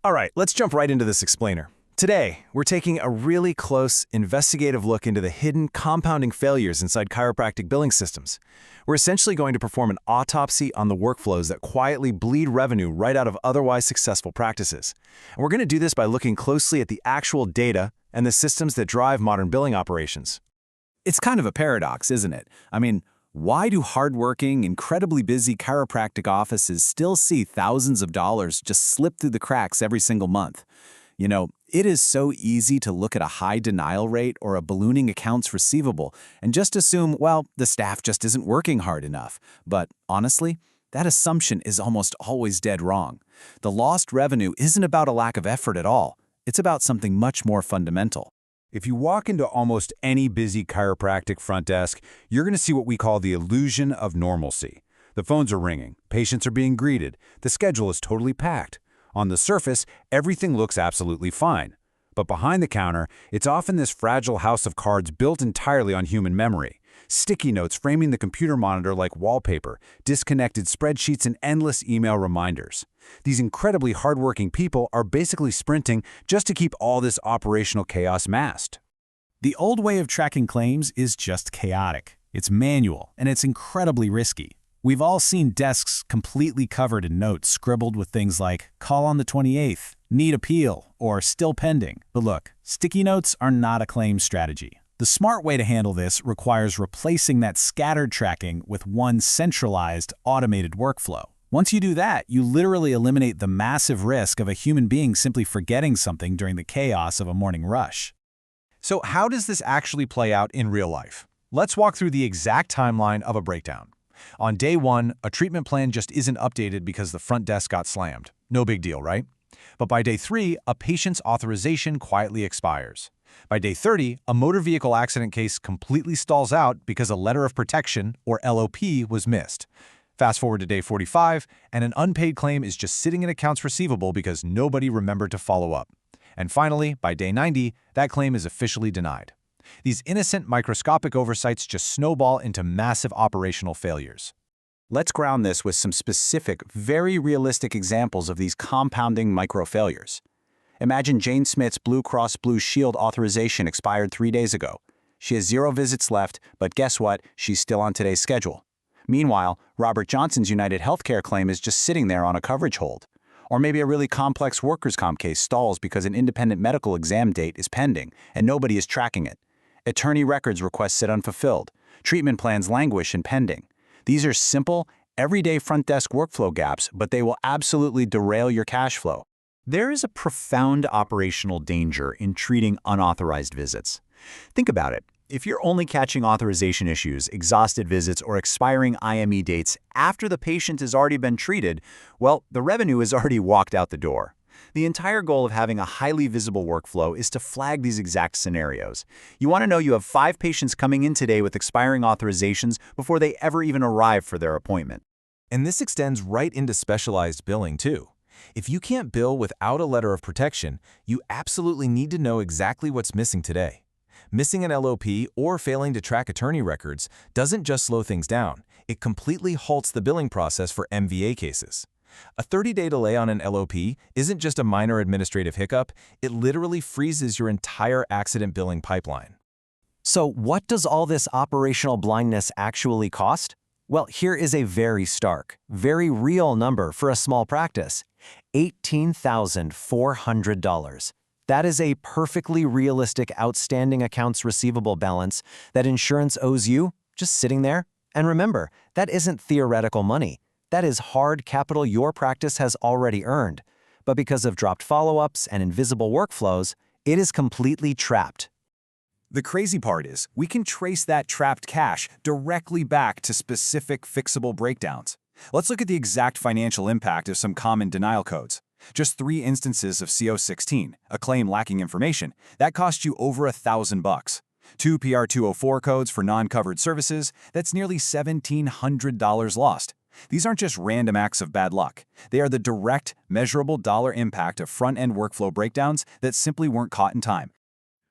All right, let's jump right into this explainer. Today, we're taking a really close, investigative look into the hidden compounding failures inside chiropractic billing systems. We're essentially going to perform an autopsy on the workflows that quietly bleed revenue right out of otherwise successful practices. And we're going to do this by looking closely at the actual data and the systems that drive modern billing operations. It's kind of a paradox, isn't it? I mean, why do hardworking, incredibly busy chiropractic offices still see thousands of dollars just slip through the cracks every single month? You know, it is so easy to look at a high denial rate or a ballooning accounts receivable and just assume, well, the staff just isn't working hard enough. But honestly, that assumption is almost always dead wrong. The lost revenue isn't about a lack of effort at all. It's about something much more fundamental. If you walk into almost any busy chiropractic front desk, you're going to see what we call the illusion of normalcy. The phones are ringing, patients are being greeted, the schedule is totally packed. On the surface, everything looks absolutely fine. But behind the counter, it's often this fragile house of cards built entirely on human memory. Sticky notes framing the computer monitor like wallpaper, disconnected spreadsheets, and endless email reminders. These incredibly hardworking people are basically sprinting just to keep all this operational chaos masked. The old way of tracking claims is just chaotic. It's manual, and it's incredibly risky. We've all seen desks completely covered in notes scribbled with things like, call on the 28th, need appeal, or still pending. But look, sticky notes are not a claim strategy. The smart way to handle this requires replacing that scattered tracking with one centralized, automated workflow. Once you do that, you literally eliminate the massive risk of a human being simply forgetting something during the chaos of a morning rush. So how does this actually play out in real life? Let's walk through the exact timeline of a breakdown. On day 1, a treatment plan just isn't updated because the front desk got slammed. No big deal, right? But by day 3, a patient's authorization quietly expires. By day 30, a motor vehicle accident case completely stalls out because a letter of protection, or LOP, was missed. Fast forward to day 45, and an unpaid claim is just sitting in accounts receivable because nobody remembered to follow up. And finally, by day 90, that claim is officially denied. These innocent, microscopic oversights just snowball into massive operational failures. Let's ground this with some specific, very realistic examples of these compounding micro-failures. Imagine Jane Smith's Blue Cross Blue Shield authorization expired 3 days ago. She has 0 visits left, but guess what? She's still on today's schedule. Meanwhile, Robert Johnson's United Healthcare claim is just sitting there on a coverage hold. Or maybe a really complex workers' comp case stalls because an independent medical exam date is pending and nobody is tracking it. Attorney records requests sit unfulfilled. Treatment plans languish and pending. These are simple, everyday front desk workflow gaps, but they will absolutely derail your cash flow. There is a profound operational danger in treating unauthorized visits. Think about it. If you're only catching authorization issues, exhausted visits, or expiring IME dates after the patient has already been treated, well, the revenue has already walked out the door. The entire goal of having a highly visible workflow is to flag these exact scenarios. You want to know you have 5 patients coming in today with expiring authorizations before they ever even arrive for their appointment. And this extends right into specialized billing, too. If you can't bill without a letter of protection, you absolutely need to know exactly what's missing today. Missing an LOP or failing to track attorney records doesn't just slow things down, it completely halts the billing process for MVA cases. A 30-day delay on an LOP isn't just a minor administrative hiccup, it literally freezes your entire accident billing pipeline. So what does all this operational blindness actually cost? Well, here is a very stark, very real number for a small practice: $18,400. That is a perfectly realistic outstanding accounts receivable balance that insurance owes you just sitting there. And remember, that isn't theoretical money. That is hard capital your practice has already earned. But because of dropped follow-ups and invisible workflows, it is completely trapped. The crazy part is, we can trace that trapped cash directly back to specific fixable breakdowns. Let's look at the exact financial impact of some common denial codes. Just 3 instances of CO16, a claim lacking information, that cost you over $1,000. 2 PR204 codes for non-covered services, that's nearly $1,700 lost. These aren't just random acts of bad luck. They are the direct, measurable dollar impact of front-end workflow breakdowns that simply weren't caught in time.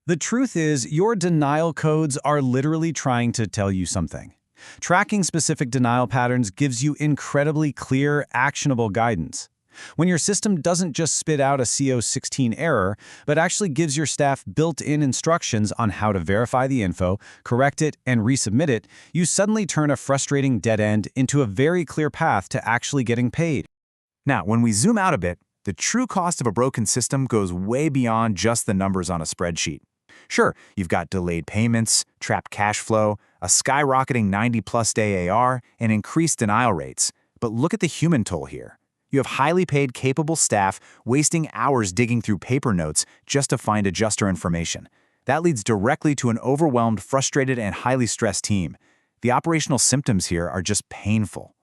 The truth is, your denial codes are literally trying to tell you something. Tracking specific denial patterns gives you incredibly clear, actionable guidance. When your system doesn't just spit out a CO16 error, but actually gives your staff built-in instructions on how to verify the info, correct it, and resubmit it, you suddenly turn a frustrating dead end into a very clear path to actually getting paid. Now, when we zoom out a bit, the true cost of a broken system goes way beyond just the numbers on a spreadsheet. Sure, you've got delayed payments, trapped cash flow, a skyrocketing 90-plus day AR, and increased denial rates. But look at the human toll here. You have highly paid, capable staff wasting hours digging through paper notes just to find adjuster information. That leads directly to an overwhelmed, frustrated, and highly stressed team. The operational symptoms here are just painful.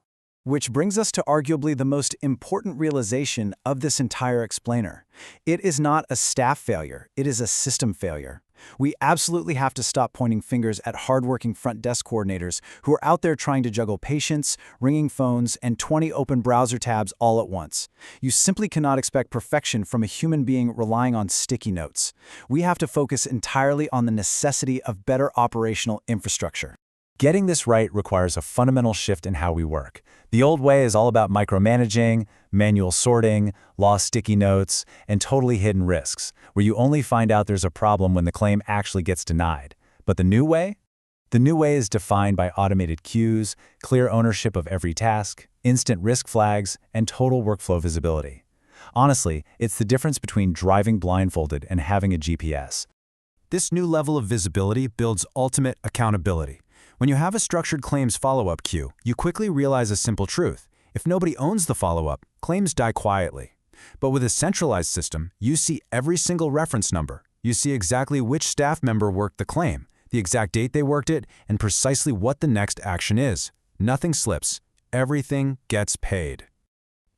Which brings us to arguably the most important realization of this entire explainer. It is not a staff failure, it is a system failure. We absolutely have to stop pointing fingers at hardworking front desk coordinators who are out there trying to juggle patients, ringing phones, and 20 open browser tabs all at once. You simply cannot expect perfection from a human being relying on sticky notes. We have to focus entirely on the necessity of better operational infrastructure. Getting this right requires a fundamental shift in how we work. The old way is all about micromanaging, manual sorting, lost sticky notes, and totally hidden risks, where you only find out there's a problem when the claim actually gets denied. But the new way? The new way is defined by automated queues, clear ownership of every task, instant risk flags, and total workflow visibility. Honestly, it's the difference between driving blindfolded and having a GPS. This new level of visibility builds ultimate accountability. When you have a structured claims follow-up queue, you quickly realize a simple truth. If nobody owns the follow-up, claims die quietly. But with a centralized system, you see every single reference number. You see exactly which staff member worked the claim, the exact date they worked it, and precisely what the next action is. Nothing slips. Everything gets paid.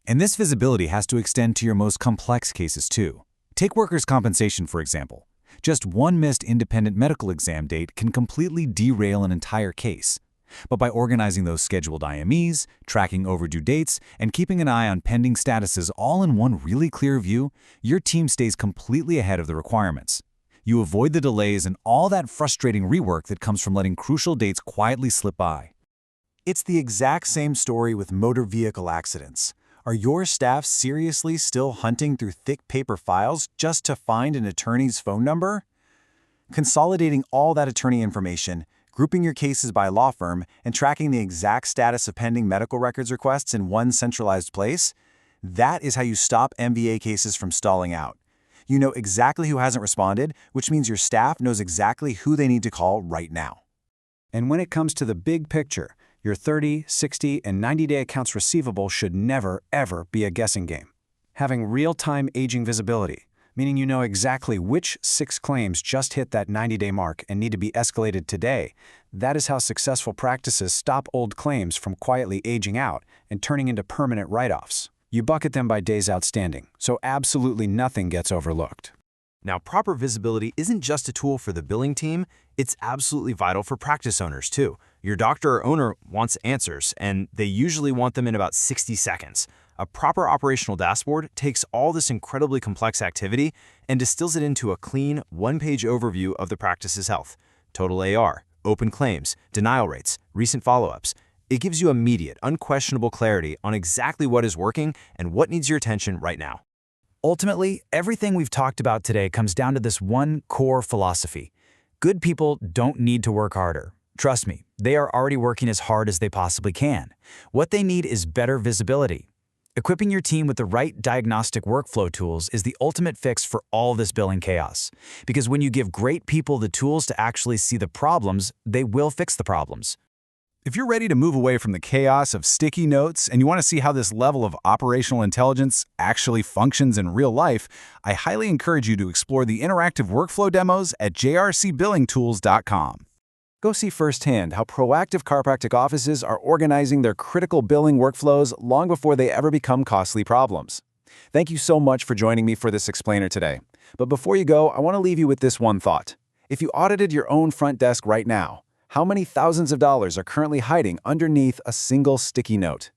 And this visibility has to extend to your most complex cases too. Take workers' compensation, for example. Just one missed independent medical exam date can completely derail an entire case. But by organizing those scheduled IMEs, tracking overdue dates, and keeping an eye on pending statuses all in one really clear view, your team stays completely ahead of the requirements. You avoid the delays and all that frustrating rework that comes from letting crucial dates quietly slip by. It's the exact same story with motor vehicle accidents. Are your staff seriously still hunting through thick paper files just to find an attorney's phone number? Consolidating all that attorney information, grouping your cases by law firm, and tracking the exact status of pending medical records requests in one centralized place? That is how you stop MVA cases from stalling out. You know exactly who hasn't responded, which means your staff knows exactly who they need to call right now. And when it comes to the big picture, your 30, 60, and 90-day accounts receivable should never, ever be a guessing game. Having real-time aging visibility, meaning you know exactly which 6 claims just hit that 90-day mark and need to be escalated today, that is how successful practices stop old claims from quietly aging out and turning into permanent write-offs. You bucket them by days outstanding, so absolutely nothing gets overlooked. Now, proper visibility isn't just a tool for the billing team, it's absolutely vital for practice owners too. Your doctor or owner wants answers, and they usually want them in about 60 seconds. A proper operational dashboard takes all this incredibly complex activity and distills it into a clean, one-page overview of the practice's health. Total AR, open claims, denial rates, recent follow-ups. It gives you immediate, unquestionable clarity on exactly what is working and what needs your attention right now. Ultimately, everything we've talked about today comes down to this one core philosophy. Good people don't need to work harder. Trust me, they are already working as hard as they possibly can. What they need is better visibility. Equipping your team with the right diagnostic workflow tools is the ultimate fix for all this billing chaos. Because when you give great people the tools to actually see the problems, they will fix the problems. If you're ready to move away from the chaos of sticky notes and you want to see how this level of operational intelligence actually functions in real life, I highly encourage you to explore the interactive workflow demos at jrcbillingtools.com. Go see firsthand how proactive chiropractic offices are organizing their critical billing workflows long before they ever become costly problems. Thank you so much for joining me for this explainer today. But before you go, I want to leave you with this one thought. If you audited your own front desk right now, how many thousands of dollars are currently hiding underneath a single sticky note?